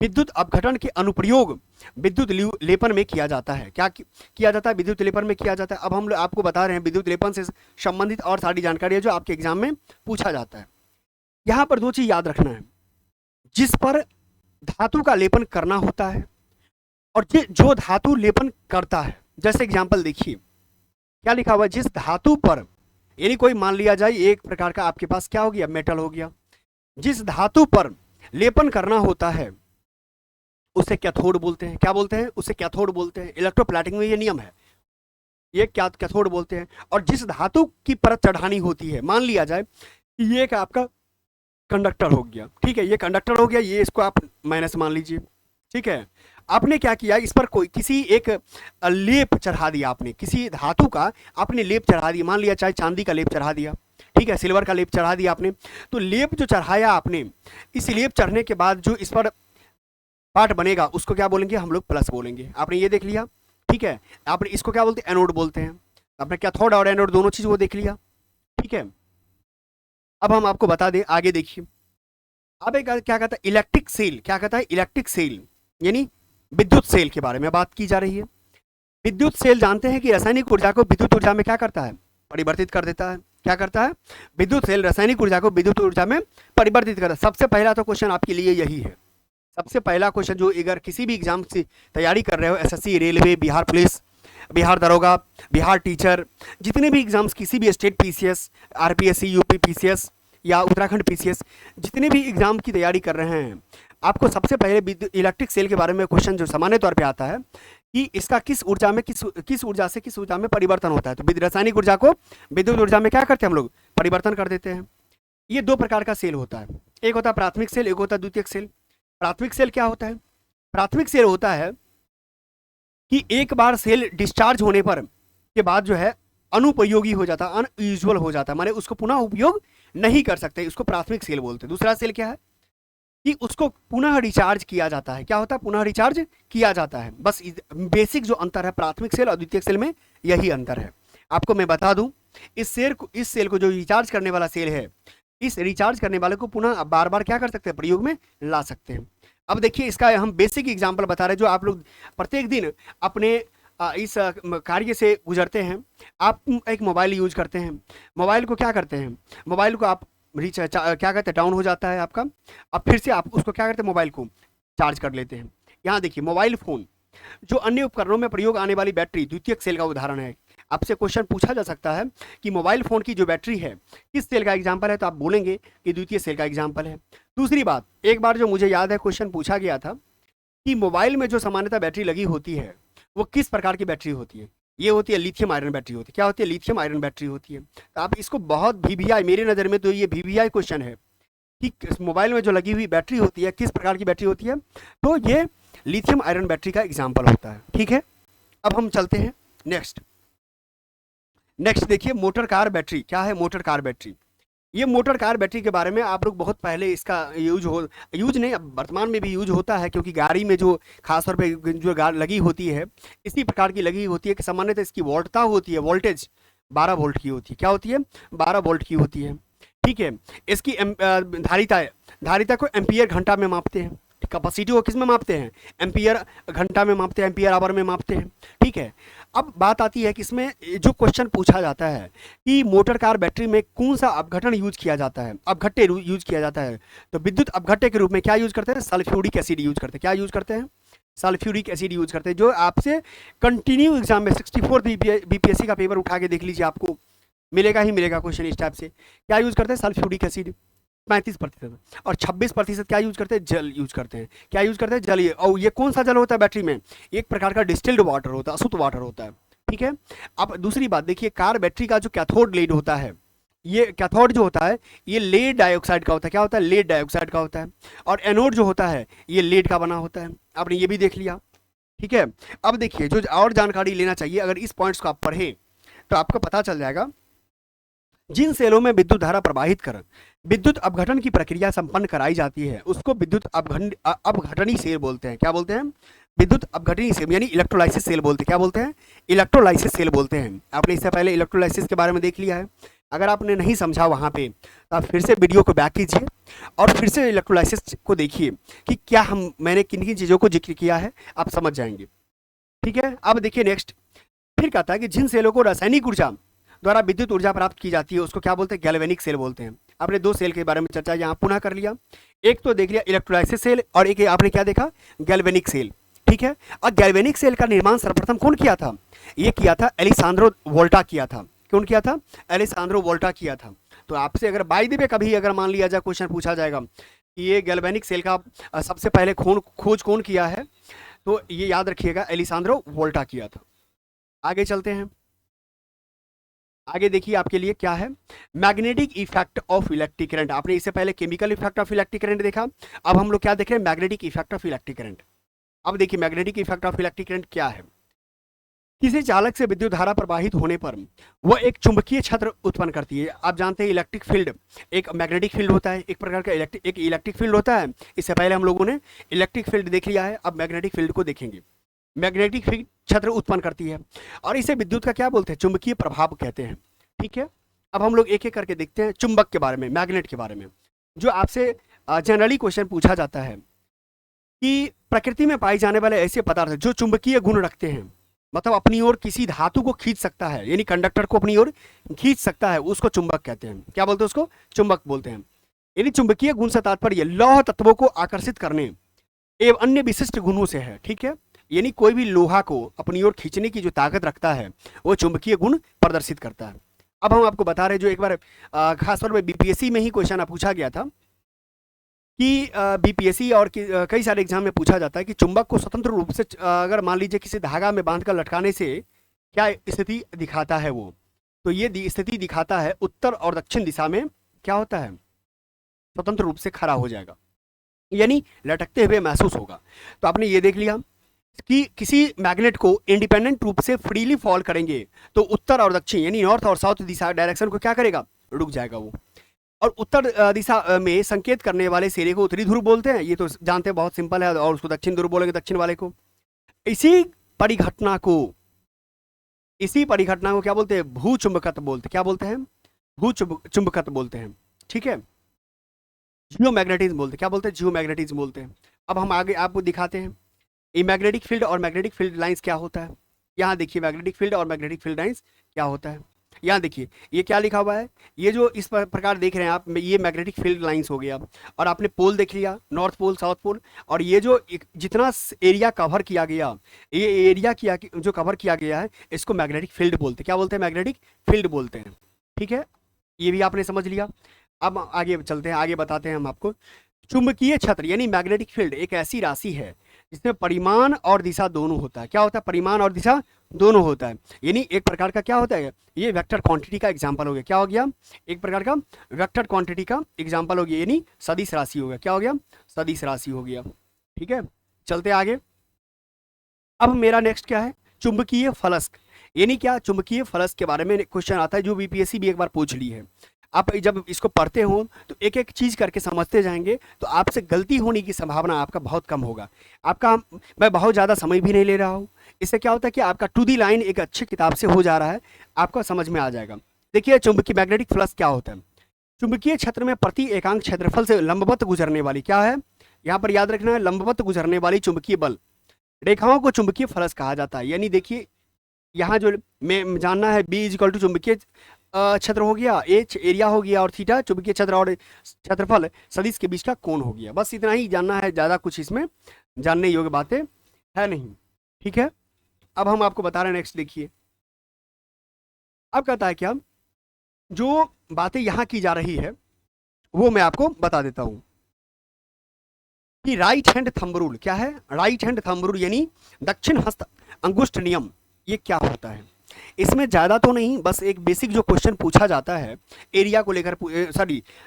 विद्युत अपघटन के अनुप्रयोग विद्युत लेपन में किया जाता है। क्या किया जाता है? विद्युत लेपन में किया जाता है। अब हम आपको बता रहे हैं विद्युत लेपन से संबंधित और सारी जानकारी है जो आपके एग्जाम में पूछा जाता है। यहां पर दो चीज याद रखना है, जिस पर धातु का लेपन करना होता है और जो धातु लेपन करता है। जैसे एग्जाम्पल देखिए क्या लिखा हुआ है, जिस धातु पर, यानी कोई मान लिया जाए एक प्रकार का आपके पास क्या हो गया, मेटल हो गया, जिस धातु पर लेपन करना होता है उसे कैथोड बोलते हैं। क्या बोलते हैं? उसे कैथोड बोलते हैं। इलेक्ट्रोप्लेटिंग में ये नियम है, ये क्या कैथोड बोलते हैं। और जिस धातु की परत चढ़ानी होती है, मान लिया जाए ये एक आपका कंडक्टर हो गया, ठीक है, ये कंडक्टर हो गया, ये इसको आप माइनस मान लीजिए। ठीक है, आपने क्या किया, इस पर कोई किसी एक लेप चढ़ा दिया, आपने किसी धातु का आपने लेप चढ़ा दिया, मान लिया चाहे चांदी का लेप चढ़ा दिया, ठीक है, सिल्वर का लेप चढ़ा दिया आपने। तो लेप जो चढ़ाया आपने, इस लेप चढ़ने के बाद जो इस पर पार्ट बनेगा उसको क्या बोलेंगे हम लोग? प्लस बोलेंगे। आपने ये देख लिया, ठीक है। आपने इसको क्या बोलते हैं? एनोड बोलते हैं। आपने कैथोड और एनोड दोनों चीज वो देख लिया, ठीक है। अब हम आपको बता दें, आगे देखिए। अब एक क्या कहता है इलेक्ट्रिक सेल, क्या कहता है इलेक्ट्रिक सेल, यानी विद्युत सेल के बारे में बात की जा रही है। विद्युत सेल जानते हैं कि रासायनिक ऊर्जा को विद्युत ऊर्जा में क्या करता है? परिवर्तित कर देता है। क्या करता है? विद्युत सेल रासायनिक ऊर्जा को विद्युत ऊर्जा में परिवर्तित करता है। सबसे पहला तो क्वेश्चन आपके लिए यही है, सबसे पहला क्वेश्चन जो अगर किसी भी एग्जाम से तैयारी कर रहे हो, SSC, railway, Bihar police, Bihar दरोगा, बिहार टीचर, जितने भी एग्जाम्स, किसी भी state PCS, RPSC, UP PCS या उत्तराखंड पीसीएस, जितने भी एग्जाम की तैयारी कर रहे हैं, आपको सबसे पहले इलेक्ट्रिक सेल के बारे में क्वेश्चन जो सामान्य तौर पे आता है कि इसका किस ऊर्जा में किस ऊर्जा से किस ऊर्जा में परिवर्तन होता है। तो रासायनिक ऊर्जा को विद्युत ऊर्जा में क्या करते हैं हम लोग? परिवर्तन कर देते हैं। ये दो प्रकार का सेल होता है, एक होता है प्राथमिक सेल, एक होता है द्वितीयक सेल। प्राथमिक सेल क्या होता है? प्राथमिक सेल होता है कि एक बार सेल डिस्चार्ज होने पर के बाद जो है अनुपयोगी हो जाता है, अनयूजुअल हो जाता है, माने उसको पुनः उपयोग नहीं कर सकते, इसको प्राथमिक सेल बोलते हैं। दूसरा सेल क्या है कि उसको पुनः रिचार्ज किया जाता है। क्या होता है? पुनः रिचार्ज किया जाता है। बस बेसिक जो अंतर है प्राथमिक सेल और द्वितीयक सेल में, यही अंतर है। आपको मैं बता दूं, इस सेल को जो रिचार्ज करने वाला सेल है, इस रिचार्ज करने वाले को पुनः बार बार क्या कर सकते हैं? प्रयोग में ला सकते हैं। अब देखिए इसका हम बेसिक एग्जांपल बता रहे हैं जो आप लोग प्रत्येक दिन अपने इस कार्य से गुजरते हैं। आप एक मोबाइल यूज करते हैं, मोबाइल को क्या करते हैं? मोबाइल को आप क्या कहते हैं? डाउन हो जाता है आपका, अब फिर से आप उसको क्या करते हैं? मोबाइल को चार्ज कर लेते हैं। यहाँ देखिए मोबाइल फोन जो अन्य उपकरणों में प्रयोग आने वाली बैटरी द्वितीयक सेल का उदाहरण है। आपसे क्वेश्चन पूछा जा सकता है कि मोबाइल फोन की जो बैटरी है किस सेल का एग्जाम्पल है, तो आप बोलेंगे कि द्वितीय सेल का एग्जाम्पल है। दूसरी बात, एक बार जो मुझे याद है क्वेश्चन पूछा गया था कि मोबाइल में जो सामान्यतः बैटरी लगी होती है वो किस प्रकार की बैटरी होती है? ये होती है लिथियम आयरन बैटरी होती है। क्या होती है? लिथियम आयरन बैटरी होती है। तो आप इसको बहुत वीवीआई, मेरी नज़र में तो ये वीवीआई क्वेश्चन है कि मोबाइल में जो लगी हुई बैटरी होती है किस प्रकार की बैटरी होती है, तो ये लिथियम आयरन बैटरी का एग्जाम्पल होता है। ठीक है, अब हम चलते हैं नेक्स्ट देखिए मोटर कार बैटरी। क्या है मोटर कार बैटरी? ये मोटर कार बैटरी के बारे में आप लोग बहुत पहले इसका यूज नहीं, अब वर्तमान में भी यूज होता है, क्योंकि गाड़ी में जो खासतौर पे जो लगी होती है इसी प्रकार की लगी होती है कि सामान्यतः इसकी वोल्टता होती है, वोल्टेज 12 वोल्ट की होती है। क्या होती है? 12 वोल्ट की होती है। ठीक है, इसकी धारिता को एम्पियर घंटा में मापते हैं। कैपेसिटी को किस में मापते हैं, एम्पियर घंटा में मापते हैं, एम्पियर आवर में मापते हैं। ठीक है, अब बात आती है कि इसमें जो क्वेश्चन पूछा जाता है कि मोटर कार बैटरी में कौन सा अपघटन यूज किया जाता है, अपघट्य यूज किया जाता है। तो विद्युत अपघट्य के रूप में क्या यूज करते हैं, सल्फ्यूरिक एसिड यूज करते हैं। क्या यूज करते हैं, सल्फ्यूरिक एसिड यूज करते हैं। जो आपसे कंटिन्यू एग्जाम में 64 बीपीएससी का पेपर उठा के देख लीजिए, आपको मिलेगा ही मिलेगा क्वेश्चन इस टाइप से। क्या यूज करते हैं, सल्फ्यूरिक एसिड 35%, और 26% क्या यूज करते हैं, जल यूज करते हैं। क्या यूज करते हैं, जल। और ये कौन सा जल होता है बैटरी में, एक प्रकार का डिस्टिल्ड वाटर होता है, अशुद्ध वाटर होता है। ठीक है, अब दूसरी बात देखिए, कार बैटरी का जो कैथोड लेड होता है, ये कैथोड जो होता है ये लेड डाइऑक्साइड का होता है। क्या होता है, लेड डाइऑक्साइड का होता है। और एनोड जो होता है ये लेड का बना होता है। आपने ये भी देख लिया। ठीक है, अब देखिए जो और जानकारी लेना चाहिए, अगर इस पॉइंट्स को आप पढ़ें तो आपको पता चल जाएगा। जिन सेलों में विद्युत धारा प्रवाहित कर विद्युत अपघटन की प्रक्रिया संपन्न कराई जाती है उसको विद्युत अपघटनी सेल बोलते हैं। क्या बोलते हैं, विद्युत अपघटनी सेल, यानी इलेक्ट्रोलाइसिस सेल बोलते हैं। क्या बोलते हैं, इलेक्ट्रोलाइसिस सेल बोलते हैं। आपने इससे पहले इलेक्ट्रोलाइसिस के बारे में देख लिया है। अगर आपने नहीं समझा वहाँ पे तो आप फिर से वीडियो को बैक कीजिए और फिर से इलेक्ट्रोलाइसिस को देखिए कि क्या मैंने किन किन चीज़ों को जिक्र किया है, आप समझ जाएंगे। ठीक है, अब देखिए नेक्स्ट फिर कहता है कि जिन सेलों को रासायनिक ऊर्जा द्वारा विद्युत ऊर्जा प्राप्त की जाती है उसको क्या बोलते हैं, गैल्वेनिक सेल बोलते हैं। आपने दो सेल के बारे में चर्चा यहाँ पुनः कर लिया। एक तो देख लिया इलेक्ट्रोलाइसिस सेल, और एक आपने क्या देखा, गैल्वेनिक सेल। ठीक है, और गैल्वेनिक सेल का निर्माण सर्वप्रथम कौन किया था, ये किया था एलिसांद्रो वोल्टा किया था। कौन किया था, एलिसांद्रो वोल्टा किया था। तो आपसे अगर बाय द वे कभी अगर मान लिया जाए क्वेश्चन पूछा जाएगा कि ये गैल्वेनिक सेल का सबसे पहले खोज कौन किया है, तो ये याद रखिएगा, एलिसांद्रो वोल्टा किया था। आगे चलते हैं। आगे देखिए आपके लिए क्या है, magnetic effect of electric current. आपने इससे पहले chemical effect of electric current देखा, अब हम लोग क्या देख रहे हैं, magnetic effect of electric current. अब देखिए magnetic effect of electric current क्या है। किसी चालक से विद्युत धारा प्रवाहित होने पर वह एक चुंबकीय क्षेत्र उत्पन्न करती है। आप जानते हैं इलेक्ट्रिक फील्ड एक मैग्नेटिक फील्ड होता है, एक प्रकार का इलेक्ट्रिक फील्ड होता है। इससे पहले हम लोगों ने इलेक्ट्रिक फील्ड देख लिया है, अब मैग्नेटिक फील्ड को देखेंगे। मैग्नेटिक फील्ड क्षेत्र उत्पन्न करती है और इसे विद्युत का क्या बोलते हैं, चुंबकीय प्रभाव कहते हैं। ठीक है, अब हम लोग एक एक करके देखते हैं चुंबक के बारे में, मैग्नेट के बारे में। जो आपसे जनरली क्वेश्चन पूछा जाता है कि प्रकृति में पाए जाने वाले ऐसे पदार्थ जो चुंबकीय गुण रखते हैं, मतलब अपनी ओर किसी धातु को खींच सकता है, यानी कंडक्टर को अपनी ओर खींच सकता है, उसको चुंबक कहते हैं। क्या बोलते हैं, उसको चुंबक बोलते हैं। यानी चुंबकीय गुण से तात्पर्य लौह तत्वों को आकर्षित करने एवं अन्य विशिष्ट गुणों से है। ठीक है, यानी कोई भी लोहा को अपनी ओर खींचने की जो ताकत रखता है वो चुंबकीय गुण प्रदर्शित करता है। अब हम आपको बता रहे हैं, जो एक बार खासतौर पर बीपीएससी में ही क्वेश्चन पूछा गया था कि बीपीएससी और कई सारे एग्जाम में पूछा जाता है कि चुंबक को स्वतंत्र रूप से अगर मान लीजिए किसी धागा में बांधकर लटकाने से क्या स्थिति दिखाता है वो, तो ये स्थिति दिखाता है उत्तर और दक्षिण दिशा में क्या होता है, स्वतंत्र रूप से खड़ा हो जाएगा, यानी लटकते हुए महसूस होगा। तो आपने ये देख लिया कि किसी मैग्नेट को इंडिपेंडेंट रूप से फ्रीली फॉल करेंगे तो उत्तर और दक्षिण यानी नॉर्थ और साउथ दिशा डायरेक्शन को क्या करेगा, रुक जाएगा वो। और उत्तर दिशा में संकेत करने वाले सिरे को उत्तरी ध्रुव बोलते हैं, ये तो जानते हैं, बहुत सिंपल है। और उसको दक्षिण ध्रुव बोलेंगे, दक्षिण वाले को। इसी परिघटना को क्या बोलते हैं, भू चुंबकत्व बोलते हैं। क्या बोलते हैं, भू चुंबकत्व बोलते हैं। ठीक है, जियोमैग्नेटिज्म बोलते हैं। क्या बोलते हैं, जियोमैग्नेटिज्म बोलते हैं। अब हम आगे आपको दिखाते हैं ये मैग्नेटिक फील्ड और मैग्नेटिक फील्ड लाइंस क्या होता है। यहाँ देखिए मैग्नेटिक फील्ड और मैग्नेटिक फील्ड लाइंस क्या होता है। यहाँ देखिए ये क्या लिखा हुआ है, ये जो इस प्रकार देख रहे हैं आप, ये मैग्नेटिक फील्ड लाइंस हो गया। और आपने पोल देख लिया, नॉर्थ पोल, साउथ पोल। और ये जो जितना एरिया कवर किया गया, ये एरिया जो कवर किया गया है इसको मैग्नेटिक फील्ड बोलते हैं। क्या बोलते हैं, मैग्नेटिक फील्ड बोलते हैं। ठीक है, ये भी आपने समझ लिया। अब आगे चलते हैं, आगे बताते हैं हम आपको। चुंबकीय क्षेत्र यानी मैग्नेटिक फील्ड एक ऐसी राशि है जिसमें परिमाण और दिशा दोनों होता है। क्या होता है, परिमाण और दिशा दोनों होता है। यानी एक प्रकार का क्या होता है, ये वेक्टर क्वांटिटी का एग्जांपल हो गया। क्या हो गया, एक प्रकार का वेक्टर क्वांटिटी का एग्जांपल हो गया, यानी सदिश राशि हो गया। क्या हो गया, सदिश राशि हो गया। ठीक है, चलते आगे। अब मेरा नेक्स्ट क्या है, चुंबकीय फलस्क। यानी क्या, चुंबकीय फलस्क के बारे में क्वेश्चन आता है जो बीपीएससी भी एक बार पूछ ली है। आप जब इसको पढ़ते हो तो एक एक चीज करके समझते जाएंगे तो आपसे गलती होने की संभावना आपका बहुत कम होगा। आपका मैं बहुत ज़्यादा समय भी नहीं ले रहा हूँ। इससे क्या होता है कि आपका टू दी लाइन एक अच्छी किताब से हो जा रहा है, आपको समझ में आ जाएगा। देखिए चुंबकीय मैग्नेटिक फ्लक्स क्या होता है। चुंबकीय क्षेत्र में प्रति एकांक क्षेत्रफल से लंबवत गुजरने वाली क्या है, यहाँ पर याद रखना है, लंबवत गुजरने वाली चुंबकीय बल रेखाओं को चुंबकीय फलक कहा जाता है। यानी देखिए यहाँ जो मैं जानना है, बी इज इक्वल टू चुंबकीय क्षेत्र हो गया, एच एरिया हो गया, और थीटा चुंबकीय क्षेत्र और क्षेत्रफल सदिश के बीच का कोण हो गया। बस इतना ही जानना है, ज़्यादा कुछ इसमें जानने योग्य बातें है नहीं। ठीक है, अब हम आपको बता रहे हैं, नेक्स्ट देखिए। अब कहता है क्या, जो बातें यहाँ की जा रही है वो मैं आपको बता देता हूँ कि राइट हैंड थंब रूल क्या है। राइट हैंड थंब रूल यानी दक्षिण हस्त अंगुष्ठ नियम, ये क्या होता है। इसमें ज़्यादा तो नहीं, बस एक बेसिक जो क्वेश्चन पूछा जाता है एरिया को लेकर,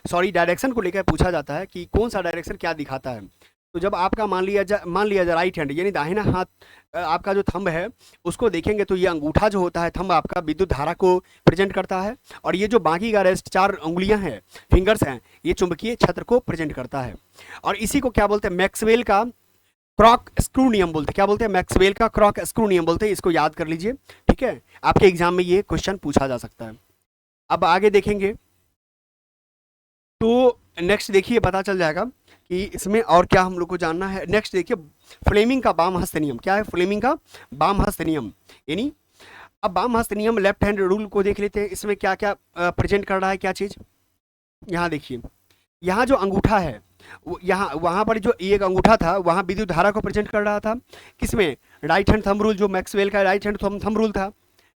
सॉरी डायरेक्शन को लेकर पूछा जाता है कि कौन सा डायरेक्शन क्या दिखाता है। तो जब आपका मान लिया जाए राइट हैंड यानी दाहिना हाथ, आपका जो थंब है उसको देखेंगे तो ये अंगूठा जो होता है थंब आपका विद्युत धारा को प्रेजेंट करता है, और ये जो बाकी का रेस्ट 4 उंगलियां हैं, फिंगर्स हैं, ये चुंबकीय क्षेत्र को प्रेजेंट करता है। और इसी को क्या बोलते हैं, मैक्सवेल का क्रॉक स्क्रू नियम बोलते हैं। क्या बोलते हैं, मैक्सवेल का क्रॉक स्क्रू नियम बोलते हैं। इसको याद कर लीजिए, ठीक है, आपके एग्जाम में ये क्वेश्चन पूछा जा सकता है। अब आगे देखेंगे तो नेक्स्ट देखिए पता चल जाएगा कि इसमें और क्या हम लोग को जानना है। नेक्स्ट देखिए, फ्लेमिंग का वाम हस्त नियम क्या है। फ्लेमिंग का वाम हस्त नियम यानी, अब वाम हस्त नियम लेफ्ट हैंड रूल को देख लेते हैं, इसमें क्या क्या प्रेजेंट कर रहा है, क्या चीज़। यहाँ देखिए, यहाँ जो अंगूठा है यहाँ वहाँ पर जो एक अंगूठा था वहाँ विद्युत धारा को प्रेजेंट कर रहा था, किसमें, राइट हैंड थंब रूल, जो मैक्सवेल का राइट हैंड थंब रूल था।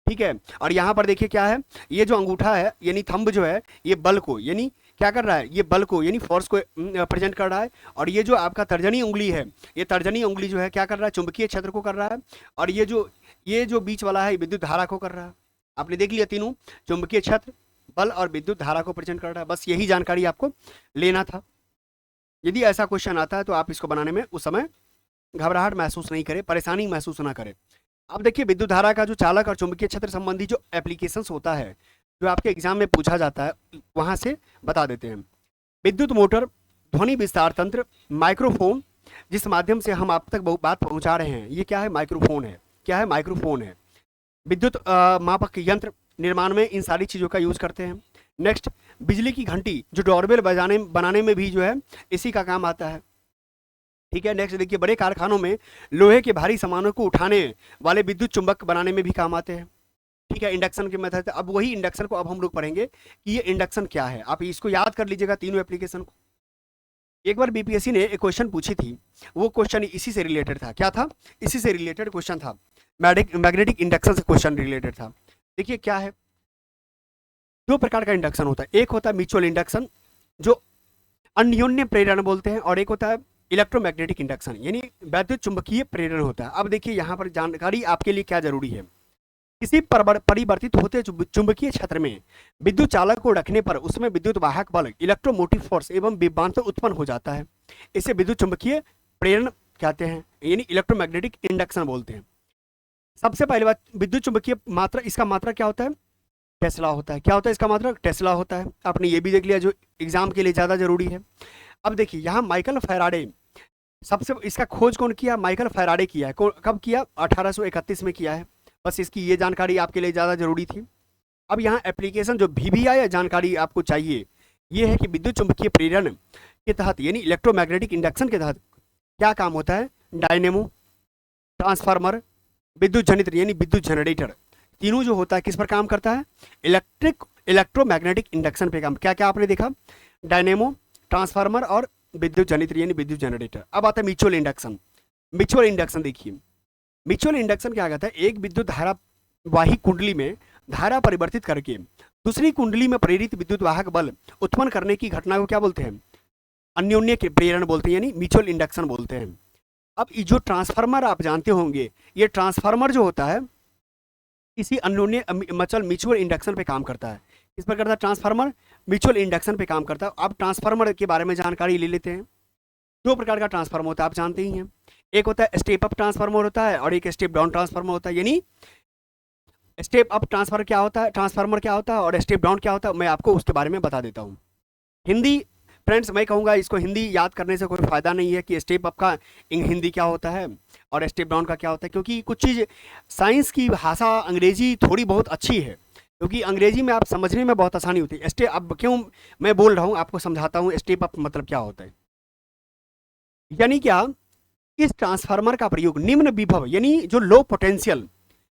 ठीक है, और यहाँ पर देखिए क्या है, ये जो अंगूठा है यानी थंब जो है ये बल को यानी क्या कर रहा है, ये बल को यानी फोर्स को प्रेजेंट कर रहा है। और ये जो आपका तर्जनी उंगली है, ये तर्जनी उंगली जो है क्या कर रहा है, चुंबकीय क्षेत्र को कर रहा है। और ये जो बीच वाला है विद्युत धारा को कर रहा है। आपने देख लिया, तीनों चुंबकीय क्षेत्र, बल और विद्युत धारा को प्रेजेंट कर रहा है। बस यही जानकारी आपको लेना था। यदि ऐसा क्वेश्चन आता है तो आप इसको बनाने में उस समय घबराहट महसूस नहीं करें, परेशानी महसूस ना करें। अब देखिए, विद्युत धारा का जो चालक और चुंबकीय क्षेत्र संबंधी जो एप्लीकेशंस होता है, जो आपके एग्जाम में पूछा जाता है, वहां से बता देते हैं। विद्युत मोटर, ध्वनि विस्तार तंत्र, माइक्रोफोन, जिस माध्यम से हम आप तक बहुत बात पहुंचा रहे हैं, ये क्या है, माइक्रोफोन है। क्या है, माइक्रोफोन है। विद्युत मापक यंत्र निर्माण में इन सारी चीज़ों का यूज़ करते हैं। नेक्स्ट, बिजली की घंटी, जो डोरबेल बनाने में भी जो है इसी का काम आता है। ठीक है, नेक्स्ट देखिए, बड़े कारखानों में लोहे के भारी सामानों को उठाने वाले विद्युत चुंबक बनाने में भी काम आते हैं। ठीक है, इंडक्शन के मेथड। अब वही इंडक्शन को अब हम लोग पढ़ेंगे कि ये इंडक्शन क्या है। आप इसको याद कर लीजिएगा, तीनों एप्लीकेशन को। एक बार बीपीएससी ने एक क्वेश्चन पूछी थी, वो क्वेश्चन इसी से रिलेटेड था। क्या था, इसी से रिलेटेड क्वेश्चन था, मैग्नेटिक इंडक्शन से क्वेश्चन रिलेटेड था। देखिए क्या है, दो प्रकार का इंडक्शन होता है। एक होता है म्यूचुअल इंडक्शन, जो अन्योन्य प्रेरण बोलते हैं, और एक होता है इलेक्ट्रोमैग्नेटिक इंडक्शन यानी वैद्युत चुंबकीय प्रेरण होता है। अब देखिए यहाँ पर जानकारी आपके लिए क्या जरूरी है, किसी परिवर्तित होते चुंबकीय क्षेत्र में विद्युत चालक को रखने पर उसमें विद्युत वाहक बल, इलेक्ट्रोमोटिव फोर्स एवं विभवांतर उत्पन्न हो जाता है। इसे विद्युत चुंबकीय प्रेरण कहते हैं, यानी इलेक्ट्रोमैग्नेटिक इंडक्शन बोलते हैं। सबसे पहली बात, विद्युत चुंबकीय मात्रा, इसका मात्रा क्या होता है, टेस्ला होता है। क्या होता है इसका मात्रा, टेस्ला होता है। आपने ये भी देख लिया, जो एग्जाम के लिए ज़्यादा जरूरी है। अब देखिए यहाँ माइकल फैराडे, सबसे इसका खोज कौन किया, माइकल फैराडे किया है। कब किया, 1831 में किया है। बस इसकी ये जानकारी आपके लिए ज़्यादा जरूरी थी। अब यहाँ एप्लीकेशन जो VVI या जानकारी आपको चाहिए, ये है कि विद्युत चुंबकीय प्रेरण के तहत यानी इलेक्ट्रोमैग्नेटिक इंडक्शन के तहत क्या काम होता है, डायनेमो, ट्रांसफार्मर, विद्युत जनित्र यानी विद्युत जनरेटर, तीनों जो होता है किस पर काम करता है, इलेक्ट्रोमैग्नेटिक इंडक्शन पे काम। क्या क्या आपने देखा, डायनेमो, ट्रांसफार्मर और विद्युत जनित्र यानी विद्युत जनरेटर। अब आता है म्यूचुअल इंडक्शन। म्यूचुअल इंडक्शन देखिए, म्यूचुअल इंडक्शन क्या कहता है, एक विद्युत धारा वाही कुंडली में धारा परिवर्तित करके दूसरी कुंडली में प्रेरित विद्युत वाहक बल उत्पन्न करने की घटना को क्या बोलते हैं, अन्योन्य प्रेरण बोलते हैं, यानी म्यूचुअल इंडक्शन बोलते हैं। अब ये जो ट्रांसफार्मर आप जानते होंगे, ये ट्रांसफार्मर जो होता है इसी अन्योन्य मतलब म्यूचुअल इंडक्शन पे काम करता है। किस पर करता है, ट्रांसफार्मर म्यूचुअल इंडक्शन पे काम करता है। अब ट्रांसफार्मर के बारे में जानकारी ले लेते हैं। दो प्रकार का ट्रांसफार्मर होता है, आप जानते ही हैं। एक होता है स्टेप अप ट्रांसफार्मर होता है, और एक स्टेप डाउन ट्रांसफार्मर होता है। यानी स्टेप अप ट्रांसफर क्या होता है, ट्रांसफार्मर क्या होता है, और स्टेप डाउन क्या होता है, मैं आपको उसके बारे में बता देता हूँ। हिंदी फ्रेंड्स, मैं कहूँगा इसको हिंदी याद करने से कोई फ़ायदा नहीं है कि स्टेप अप का हिंदी क्या होता है और स्टेप डाउन का क्या होता है, क्योंकि कुछ चीज़ साइंस की भाषा अंग्रेजी थोड़ी बहुत अच्छी है, क्योंकि अंग्रेजी में आप समझने में बहुत आसानी होती है। स्टेप अब क्यों मैं बोल रहा हूँ आपको समझाता हूँ, स्टेप अप मतलब क्या होता है। यानी क्या, इस ट्रांसफार्मर का प्रयोग निम्न विभव यानी जो लो पोटेंशियल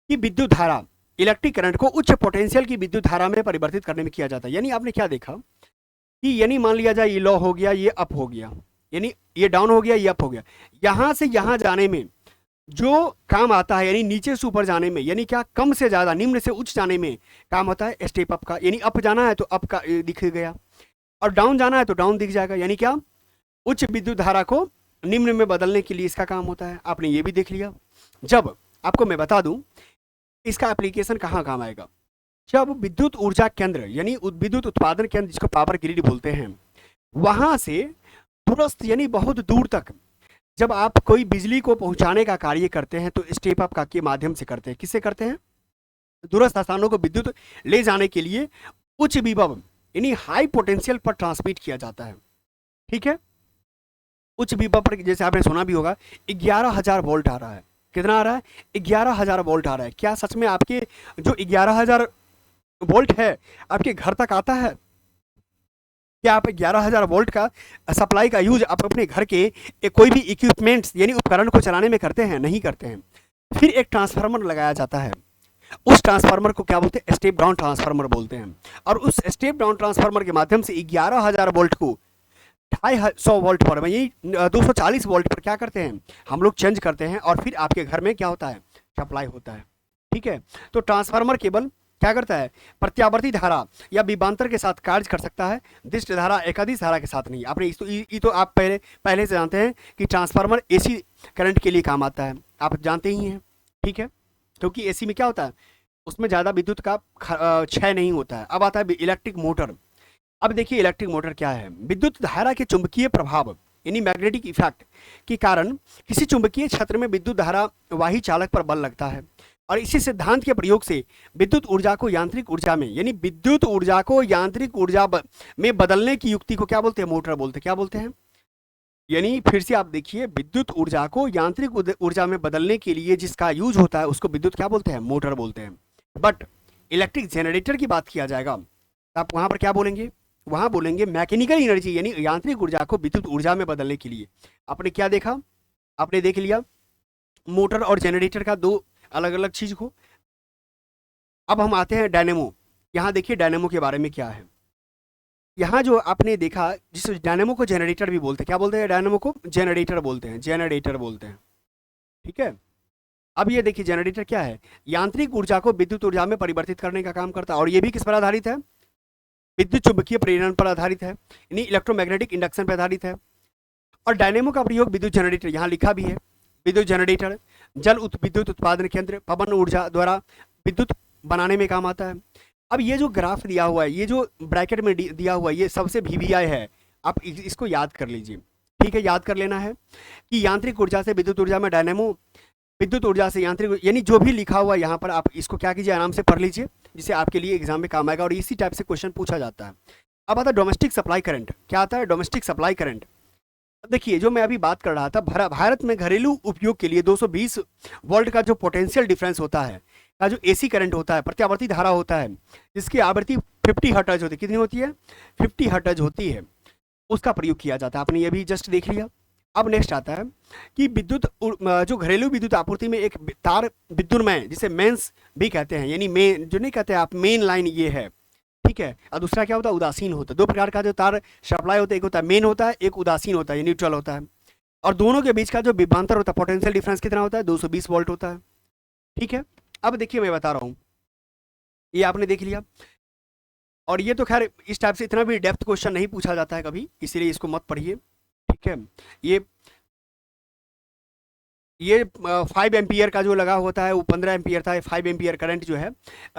की विद्युत धारा, इलेक्ट्रिक करंट को उच्च पोटेंशियल की विद्युत धारा में परिवर्तित करने में किया जाता है। यानी आपने क्या देखा कि यानी मान लिया जाए ये लो हो गया, ये अप हो गया, यानी ये डाउन हो गया, ये अप हो गया, यहां से यहां जाने में जो काम आता है, यानी नीचे से ऊपर जाने में, यानी क्या, कम से ज्यादा निम्न से उच्च जाने में काम होता है स्टेप अप का। यानी अप जाना है तो अप का दिख गया, और डाउन जाना है तो डाउन दिख जाएगा। यानी क्या, उच्च विद्युत धारा को निम्न में बदलने के लिए इसका काम होता है। आपने ये भी देख लिया। जब आपको मैं बता दूं इसका एप्लीकेशन कहाँ काम आएगा, जब विद्युत ऊर्जा केंद्र यानी विद्युत उत्पादन केंद्र जिसको पावर ग्रिड बोलते हैं, वहां से दूरस्थ यानी बहुत दूर तक जब आप कोई बिजली को पहुंचाने का कार्य करते हैं तो स्टेप अप का के माध्यम से करते हैं। किससे करते हैं? दूरस्थ स्थानों को विद्युत ले जाने के लिए उच्च विभव यानी हाई पोटेंशियल पर ट्रांसमिट किया जाता है। ठीक है, उच्च विभव पर जैसे आपने सुना भी होगा 11,000 वोल्ट आ रहा है। कितना आ रहा है? 11,000 वोल्ट आ रहा है। क्या सच में आपके जो 11,000 वोल्ट है आपके घर तक आता है? क्या आप 11,000 वोल्ट का सप्लाई का यूज आप अपने घर के कोई भी इक्विपमेंट्स यानी उपकरण को चलाने में करते हैं? नहीं करते हैं। फिर एक ट्रांसफार्मर लगाया जाता है, उस ट्रांसफार्मर को क्या बोलते हैं? स्टेप डाउन ट्रांसफार्मर बोलते हैं। और उस स्टेप डाउन ट्रांसफार्मर के माध्यम से 11,000 वोल्ट को 250 वोल्ट पर, यही 240 वोल्ट पर क्या करते हैं हम लोग, चेंज करते हैं, और फिर आपके घर में क्या होता है? सप्लाई होता है। ठीक है, तो ट्रांसफार्मर केवल क्या करता है? प्रत्यावर्ती धारा या विभवांतर के साथ कार्य कर सकता है, दिष्ट धारा एकादिश धारा के साथ नहीं। आपने ये तो आप पहले से जानते हैं कि ट्रांसफार्मर एसी करंट के लिए काम आता है, आप जानते ही हैं। ठीक है, क्योंकि एसी में क्या होता है, उसमें ज़्यादा विद्युत का क्षय नहीं होता है। अब आता है इलेक्ट्रिक मोटर। अब देखिए इलेक्ट्रिक मोटर क्या है? विद्युत धारा के चुंबकीय प्रभाव यानी मैग्नेटिक इफेक्ट के कारण किसी चुंबकीय क्षेत्र में विद्युत धारा वाही चालक पर बल लगता है, और इसी सिद्धांत के प्रयोग से विद्युत ऊर्जा को यांत्रिक ऊर्जा में यानी विद्युत ऊर्जा को यांत्रिक ऊर्जा में बदलने की युक्ति को क्या बोलते हैं? मोटर बोलते हैं। क्या बोलते हैं? यानी फिर से आप देखिए, विद्युत ऊर्जा को यांत्रिक ऊर्जा में बदलने के लिए जिसका यूज होता है उसको विद्युत क्या बोलते हैं? मोटर बोलते हैं। बट इलेक्ट्रिक जनरेटर की बात किया जाएगा तो आप वहां पर क्या बोलेंगे? वहां बोलेंगे मैकेनिकल एनर्जी यानी यांत्रिक ऊर्जा को विद्युत ऊर्जा में बदलने के लिए। आपने क्या देखा? आपने देख लिया मोटर और जनरेटर का दो अलग अलग चीज को। अब हम आते हैं डायनेमो। यहाँ देखिए डायनेमो के बारे में क्या है। यहाँ जो आपने देखा, जिस डायनेमो को जनरेटर भी बोलते हैं, क्या बोलते हैं? डायनेमो को जनरेटर बोलते हैं, जनरेटर बोलते हैं। ठीक है, अब ये देखिए जनरेटर क्या है? यांत्रिक ऊर्जा को विद्युत ऊर्जा में परिवर्तित करने का काम करता है, और ये भी किस पर आधारित है? विद्युत चुंबकीय प्रेरण पर आधारित है, यानी इलेक्ट्रोमैग्नेटिक इंडक्शन पर आधारित है। और डायनेमो का प्रयोग विद्युत जनरेटर, यहाँ लिखा भी है विद्युत जनरेटर, विद्युत उत्पादन केंद्र, पवन ऊर्जा द्वारा विद्युत बनाने में काम आता है। अब ये जो ग्राफ दिया हुआ है, ये जो ब्रैकेट में दिया हुआ है, ये सबसे VVI है। आप इसको याद कर लीजिए। ठीक है, याद कर लेना है कि यांत्रिक ऊर्जा से विद्युत ऊर्जा में डायनेमो, विद्युत ऊर्जा से यांत्रिक, यानी जो भी लिखा हुआ है यहाँ पर आप इसको क्या कीजिए, आराम से पढ़ लीजिए, जिससे आपके लिए एग्जाम में काम आएगा, और इसी टाइप से क्वेश्चन पूछा जाता है। अब आता है डोमेस्टिक सप्लाई करंट। क्या आता है? Domestic supply current. देखिए जो मैं अभी बात कर रहा था, भारत में घरेलू उपयोग के लिए 220 वोल्ट का जो पोटेंशियल डिफरेंस होता है, का जो एसी करंट होता है, प्रत्यावर्ती धारा होता है, जिसकी आवृत्ति 50 हर्ट्ज होती है। कितनी होती है? 50 हर्ट्ज होती है, उसका प्रयोग किया जाता है। आपने ये भी जस्ट देख लिया। अब नेक्स्ट आता है कि विद्युत जो घरेलू विद्युत आपूर्ति में एक तार विद्युन्मय, जिसे मेंस भी कहते हैं, यानी मेन जो नहीं कहते आप, मेन लाइन ये है। ठीक है, और दूसरा क्या होता है? उदासीन होता है। दो प्रकार का जो तार सप्लाई होता है, एक होता है मेन होता है, एक उदासीन होता है, न्यूट्रल होता है। और दोनों के बीच का जो विभवांतर होता है, पोटेंशियल डिफरेंस कितना होता है? 220 वोल्ट होता है। ठीक है, अब देखिए मैं बता रहा हूँ, ये आपने देख लिया। और ये तो खैर इस टाइप से इतना भी डेप्थ क्वेश्चन नहीं पूछा जाता है कभी, इसीलिए इसको मत पढ़िए। ठीक है, ये 5 एम्पियर का जो लगा होता है वो 15 एम्पियर था। 5 एम्पियर करंट जो है,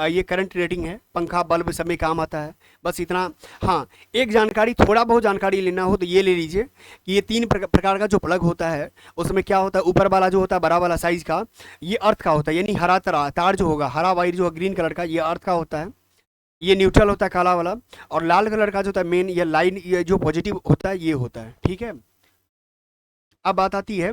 ये करंट रेटिंग है, पंखा बल्ब सब में काम आता है। बस इतना। हाँ, एक जानकारी, थोड़ा बहुत जानकारी लेना हो तो ये ले लीजिए कि ये 3 प्रकार का जो प्लग होता है, उसमें क्या होता है, ऊपर वाला जो होता है बड़ा वाला साइज का, ये अर्थ का होता है, यानी हरा तार जो होगा, हरा वायर जो है ग्रीन कलर का, ये अर्थ का होता है। ये न्यूट्रल होता है काला वाला, और लाल कलर का जो होता है मेन, ये लाइन, ये जो पॉजिटिव होता है ये होता है। ठीक है, अब बात आती है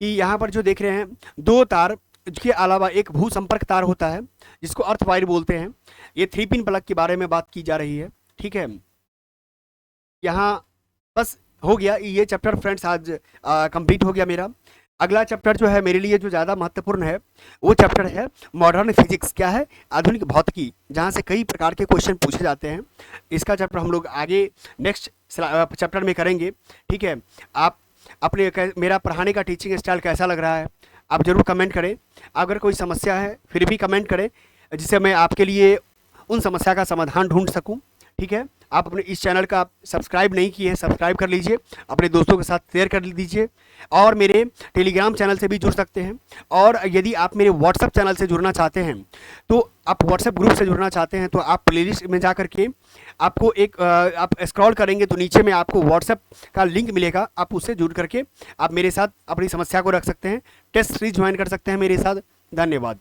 कि यहाँ पर जो देख रहे हैं 2 तार के अलावा एक भू संपर्क तार होता है, जिसको अर्थ वायर बोलते हैं। ये 3 पिन प्लग के बारे में बात की जा रही है। ठीक है, यहाँ बस हो गया ये चैप्टर फ्रेंड्स, आज कंप्लीट हो गया मेरा। अगला चैप्टर जो है मेरे लिए जो ज़्यादा महत्वपूर्ण है वो चैप्टर है मॉडर्न फिजिक्स। क्या है? आधुनिक भौतिकी, जहाँ से कई प्रकार के क्वेश्चन पूछे जाते हैं। इसका चैप्टर हम लोग आगे नेक्स्ट चैप्टर में करेंगे। ठीक है, आप मेरा पढ़ाने का टीचिंग स्टाइल कैसा लग रहा है आप ज़रूर कमेंट करें। अगर कोई समस्या है फिर भी कमेंट करें, जिससे मैं आपके लिए उन समस्या का समाधान ढूंढ सकूं। ठीक है, आप अपने इस चैनल का सब्सक्राइब नहीं किए हैं, सब्सक्राइब कर लीजिए, अपने दोस्तों के साथ शेयर कर दीजिए, और मेरे टेलीग्राम चैनल से भी जुड़ सकते हैं। और यदि आप मेरे व्हाट्सएप चैनल से जुड़ना चाहते हैं, तो आप व्हाट्सएप ग्रुप से जुड़ना चाहते हैं, तो आप प्लेलिस्ट में जा करके आपको आप स्क्रॉल करेंगे तो नीचे में आपको व्हाट्सएप का लिंक मिलेगा, आप उससे जुड़ करके आप मेरे साथ अपनी समस्या को रख सकते हैं, टेस्ट सीरीज ज्वाइन कर सकते हैं मेरे साथ। धन्यवाद।